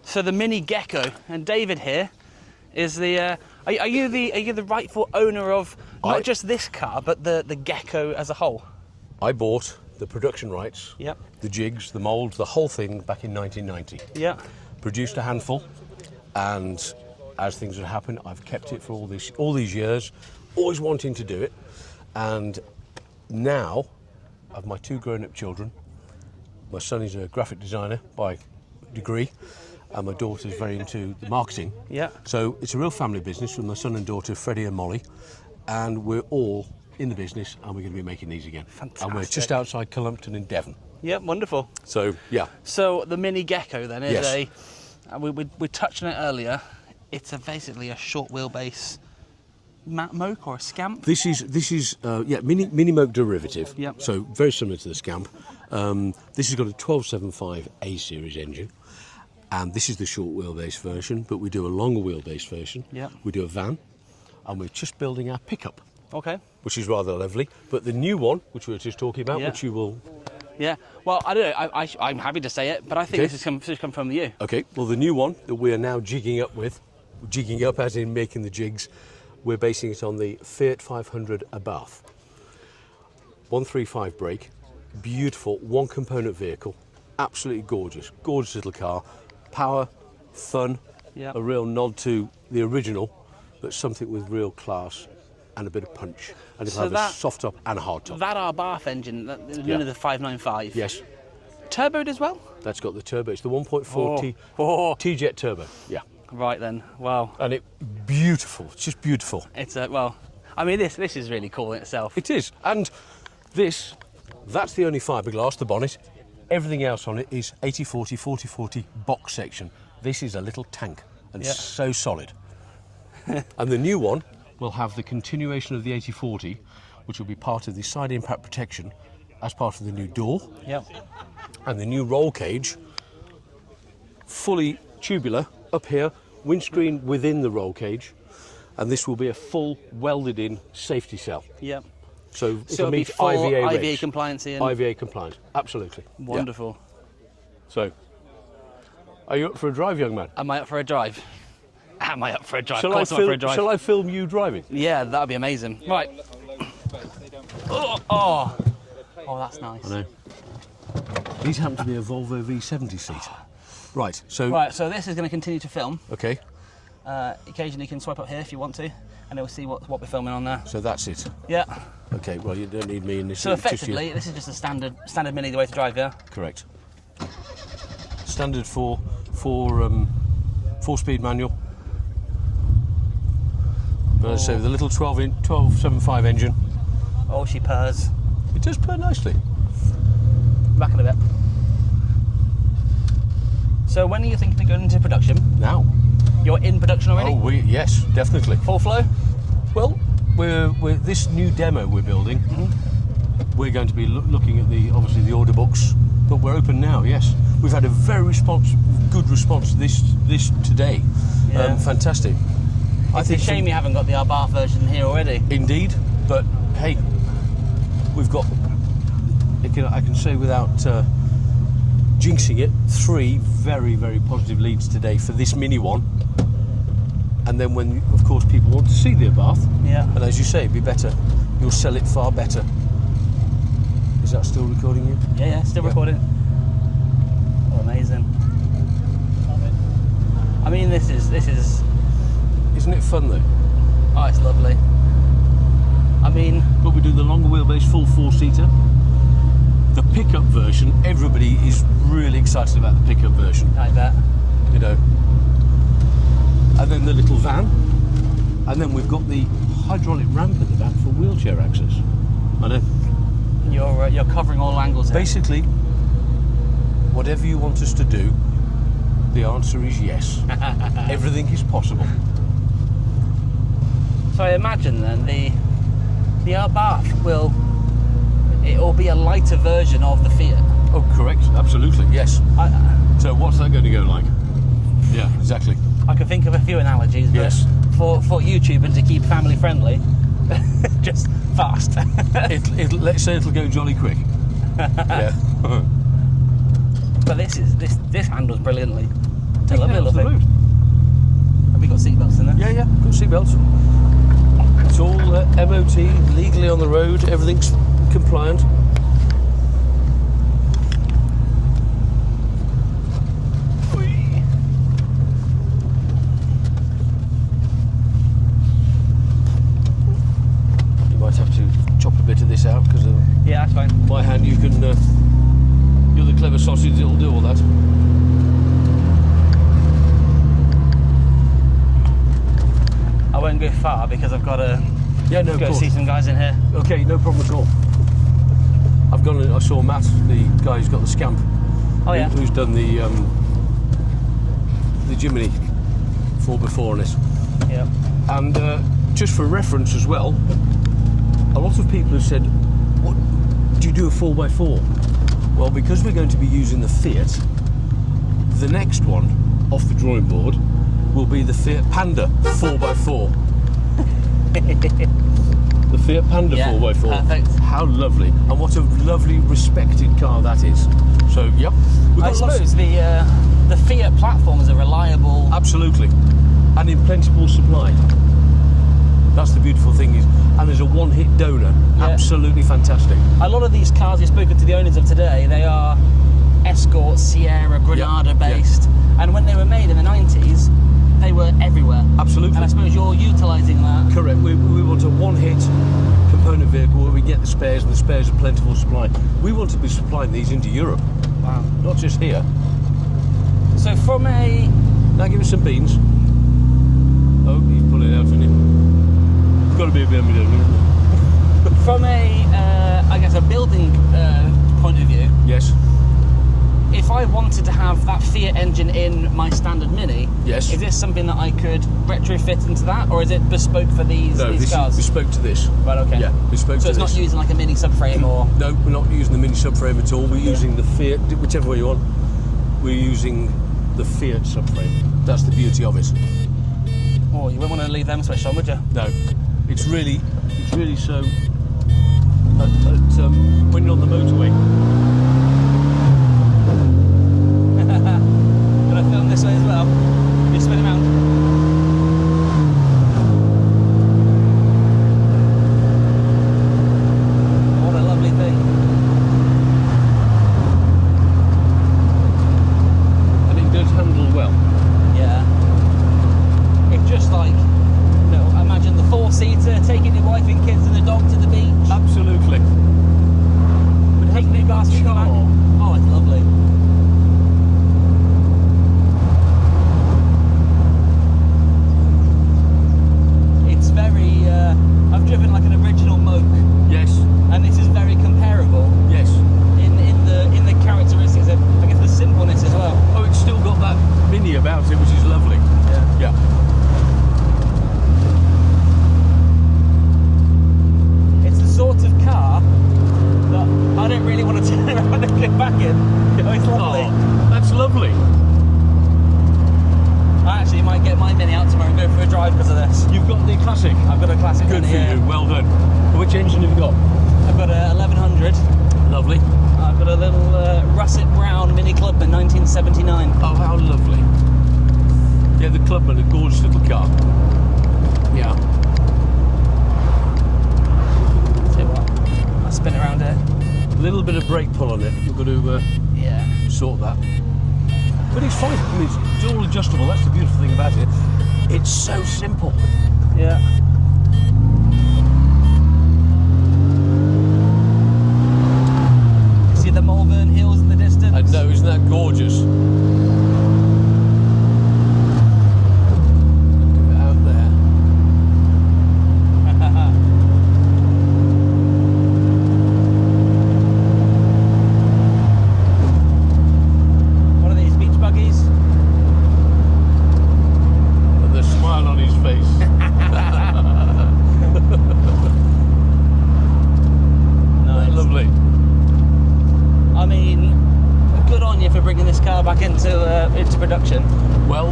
So the Mini Gecko, and David here is the. Are you the rightful owner of not just this car, but the Gecko as a whole? I bought the production rights, Yep. the jigs, the moulds, the whole thing back in 1990. Yeah. Produced a handful, and as things have happened, I've kept it for all these years, always wanting to do it, and now I have my 2 grown-up children. My son is a graphic designer by degree, and my daughter is very into the marketing. Yeah. So it's a real family business with my son and daughter, Freddie and Molly, and we're all in the business, and we're going to be making these again. Fantastic. And we're just outside Cullompton in Devon. Yeah, wonderful. So, yeah. So the Mini Gecko then is Yes. we touched on it earlier. It's basically a short wheelbase moke or a scamp. This is mini moke derivative. Yep. So very similar to the Scamp. This has got a 1275 A series engine, and this is the short wheelbase version. But we do a longer wheelbase version. Yep. We do a van, and we're just building our pickup, Okay. which is rather lovely. But the new one, which we were just talking about, Yeah. which you will. Yeah. Well, I don't know. I'm happy to say it, but I think Okay. this has come from you. Okay. Well, the new one that we are now jigging up as in making the jigs. We're basing it on the Fiat 500 Abarth. 135 brake, beautiful one-component vehicle, absolutely gorgeous little car. Power, fun, Yeah. a real nod to the original, but something with real class and a bit of punch. And it'll So have that- a soft top and a hard top. That Abarth engine, none of the 595. Yes, Turboed as well. that's got the turbo. It's the 1.4 Oh. T-Jet turbo. Yeah, Right then. Wow. and it beautiful. It's just beautiful. It's well. I mean, this is really cool in itself. It is, and that's the only fiberglass, the bonnet. Everything else on it is 80/40, 40/40 box section. This is a little tank, and Yeah. so solid. And the new one will have the continuation of the 80/40, which will be part of the side impact protection as part of the new door, Yep. and the new roll cage, fully tubular up here, windscreen within the roll cage, and this will be a full welded-in safety cell. Yep. So So it'll it'll be meet full IVA IVA regs. compliance and IVA compliant, absolutely. Yeah. wonderful. So, are you up for a drive, young man? Am I up for a drive? Am I up for a drive? Shall of course I'm up for a drive. I film you driving? Yeah, that'd be amazing. Right. Oh, that's nice. I know. These happen to be a Volvo V70 seat. Right, so... Right, so this is going to continue to film. Okay, Occasionally you can swipe up here if you want to, and it'll see what we're filming on there. so that's it. Yeah. Okay, well, you don't need me in this. So it's just you. effectively, this is just a standard Mini the way to drive, yeah? Correct. Standard for 4-speed manual. But as I say, with a little 1275 engine, Oh, she purrs. it does purr nicely. Back in a bit. So when are you thinking of going into production? Now. You're in production already? Oh, yes, definitely. Full flow? Well, we're this new demo we're building. We're going to be looking at obviously the order books, but we're open now. Yes, we've had a very good response to this today. Yeah. Fantastic. It's a shame you haven't got the Abarth version here already. Indeed, but hey, we've got. I can say without jinxing it, 3 very, very positive leads today for this Mini one. And then when, of course, people want to see the Abarth, Yeah. and as you say, it'd be better, you'll sell it far better. Is that still recording you? Yeah, still recording. Oh, amazing. I mean, this is. Isn't it fun though? Oh, it's lovely. I mean, But we do the longer wheelbase full 4-seater. The pickup version, everybody is really excited about the pickup version, I bet. you know. And then the little van, and then we've got the hydraulic ramp at the back for wheelchair access. I know. You're covering all angles here. Basically, whatever you want us to do, the answer is yes. Everything is possible. So I imagine then the Abarth will be a lighter version of the Fiat. Oh, correct. Absolutely. Yes. So what's that going to go like? Yeah, exactly. I can think of a few analogies, but Yes. for YouTube and to keep family friendly, just fast. Let's say it'll go jolly quick. Yeah. But this handles brilliantly. I You love can it, get off love the it. road. Have we got seatbelts in there? Yeah, yeah, got seatbelts. It's all MOT, legally on the road, everything's compliant. You might have to chop a bit of this out because of Yeah, that's fine. my hand. You can, you're the clever sausage that'll do all that. I won't go far because I've got to Yeah, no, of go course. see some guys in here. Okay, no problem at all. I've gone. I saw Matt, the guy who's got the Scamp. Oh yeah. Who's done the Jiminy 4x4 on it. Yeah. And just for reference as well, a lot of people have said, "What do you do a 4x4?" Well, because we're going to be using the Fiat, the next one off the drawing board will be the Fiat Panda 4x4. The Fiat Panda Yeah, 4x4. perfect. How lovely. And what a lovely, respected car that is. So, yep. We've I got lots- suppose the Fiat platform is a reliable. Absolutely. And in plentiful supply. That's the beautiful thing is, and there's a one-hit donor. Yeah. Absolutely fantastic. A lot of these cars you've spoken to the owners of today, they are Escort, Sierra, Granada Yeah, yeah. based. And when they were made in the 90s, they were everywhere. Absolutely. And I suppose you're utilising that. Correct. We want a one-hit component vehicle where we get the spares, and the spares are plentiful supply. We want to be supplying these into Europe, Wow. not just here. So from a Now give us some beans. Oh, he's pulling it out, isn't he? It's got to be a BMW, isn't it? I guess a building point of view, Yes. if I wanted to have that Fiat engine in my standard Mini, Yes. is this something that I could retrofit into that, or is it bespoke for these No, this cars? is bespoke to this. Right, okay. Yeah, bespoke So to it's this. not using like a Mini subframe or. No, we're not using the Mini subframe at all. We're using the Fiat, whichever way you want. We're using the Fiat subframe. That's the beauty of it. Oh, you wouldn't want to leave them switched on, would you? No, it's really so. When you're on the motorway. Can I film this way as well? You spin around. What a lovely thing. And it does handle well. Yeah. It's just like, you know, imagine the four-seater, taking your wife and kids and the dog to the beach. Absolutely. With picnic basket in the back. Oh, it's lovely. It's very, I've driven like an original Moke, Yes. and this is very comparable Yes. in the characteristics of, I guess, the simpleness as well. Oh, it's still got that Mini about it, which is lovely. Yeah. Yeah. It's the sort of car that I don't really want to turn around and get back in. Oh, it's lovely. Oh, that's lovely. I actually might get my Mini out tomorrow and go for a drive because of this. You've got the classic. I've got a classic Good Mini, for yeah. you. Well done. Which engine have you got? I've got a 1100. Lovely. I've got a little russet brown Mini Clubman 1979. Oh, how lovely. Yeah, the Clubman, a gorgeous little car. Yeah. Tell you what, I'll spin around here. A little bit of brake pull on it. We've got to Yeah. sort that. But it's fine. I mean, it's all adjustable. That's the beautiful thing about it. It's so simple. Yeah. See the Malvern Hills in the distance? I know, isn't that gorgeous? Look at it out there. One of these beach buggies. And the smile on his face. Nice. Lovely. I mean, good on you for bringing this car back into production. Well,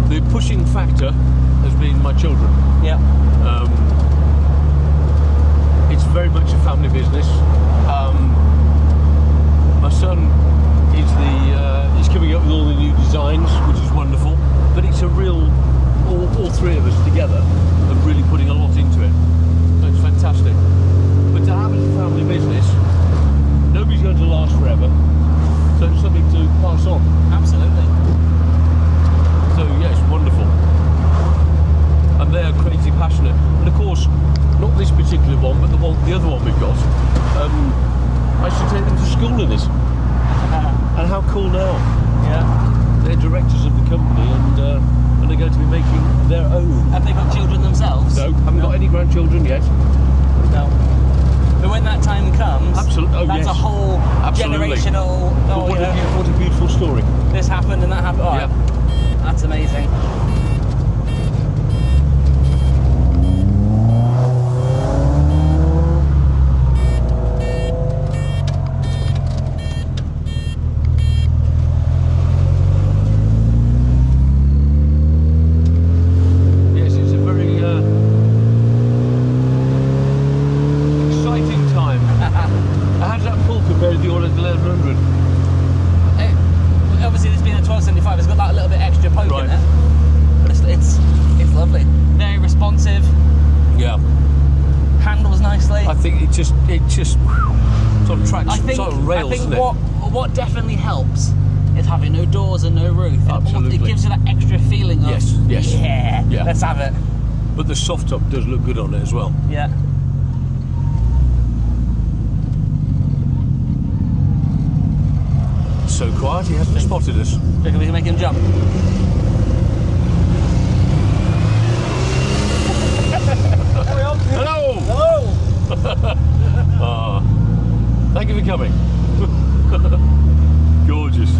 the pushing factor has been my children. Yeah. It's very much a family business. My son is the coming up with all the new designs, which is wonderful. But it's a real, all three of us together are really putting a lot into it. So it's fantastic. But to have as a family business, nobody's going to last forever. So it's something to pass on. Absolutely. So yeah, it's wonderful. And they're crazy passionate. And of course, not this particular one, but the other one we've got. I should take them to school in this. And how cool now. Yeah. They're directors of the company and they're going to be making their own. Have they got children themselves? No, haven't got any grandchildren yet. No. But when that time comes, Absolutely. Oh, that's yes. a whole Absolutely. generational. But what a beautiful story. This happened and that happened. Oh, Yeah. That's amazing. Yes, it's a very exciting time. How does that pull compare to the old 1100? Obviously, this being a 1275, it's got that little bit extra poke Right. in it. But it's lovely. Very responsive. Yeah. Handles nicely. I think it just sort of tracks, sort of rails, I think isn't it? what definitely helps is having no doors and no roof. Absolutely. It gives you that extra feeling of Yes. yeah, let's have it. But the soft top does look good on it as well. Yeah. So quiet, he hasn't spotted us. Do you reckon we can make him jump? Hello! Hello! Thank you for coming. Gorgeous.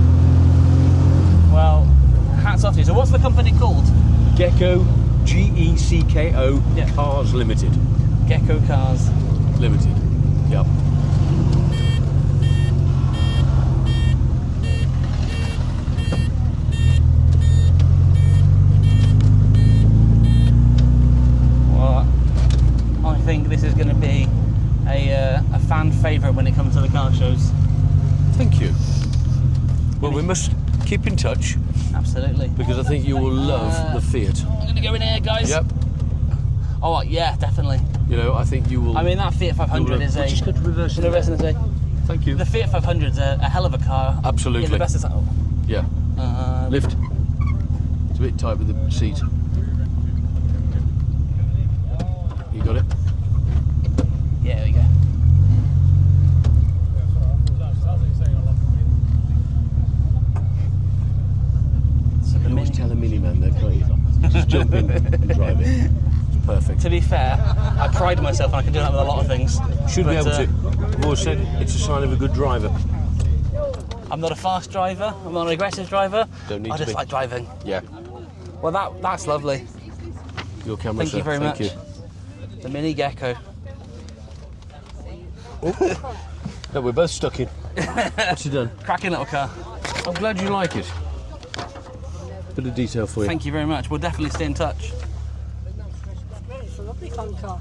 Well, hats off to you. So what's the company called? Gecko, G-E-C-K-O, Yeah. Cars Limited. Gecko Cars. Limited. Yep. Well, I think this is going to be a fan favourite when it comes to the car shows. Thank you. Well, we must keep in touch Absolutely. because I think you will love the Fiat. I'm going to go in here, guys. Yep. Oh, yeah, definitely. You know, I think you will. I mean, that Fiat 500 is a... Just go to reverse it. Reverse and say, Thank you. the Fiat 500 is a hell of a car. Absolutely. Yeah, the best is... Oh. Yeah. Lift. It's a bit tight with the seat. You got it? Yeah, there we go. So the You always Mini- tell a miniman though, can't you? Just jump in and drive it. It's perfect. To be fair, I pride myself and I can do that with a lot of things. Should be But, able to. I've always said it's a sign of a good driver. I'm not a fast driver, I'm not an aggressive driver. Don't need I to just be. like driving. Yeah. Well, that's lovely. Your camera, Thank sir. you very Thank much. you. The Mini Gecko. No, we're both stuck in. What's you done? Cracking little car. I'm glad you like it. Bit of detail for you. Thank you very much. We'll definitely stay in touch. It's a lovely fun car.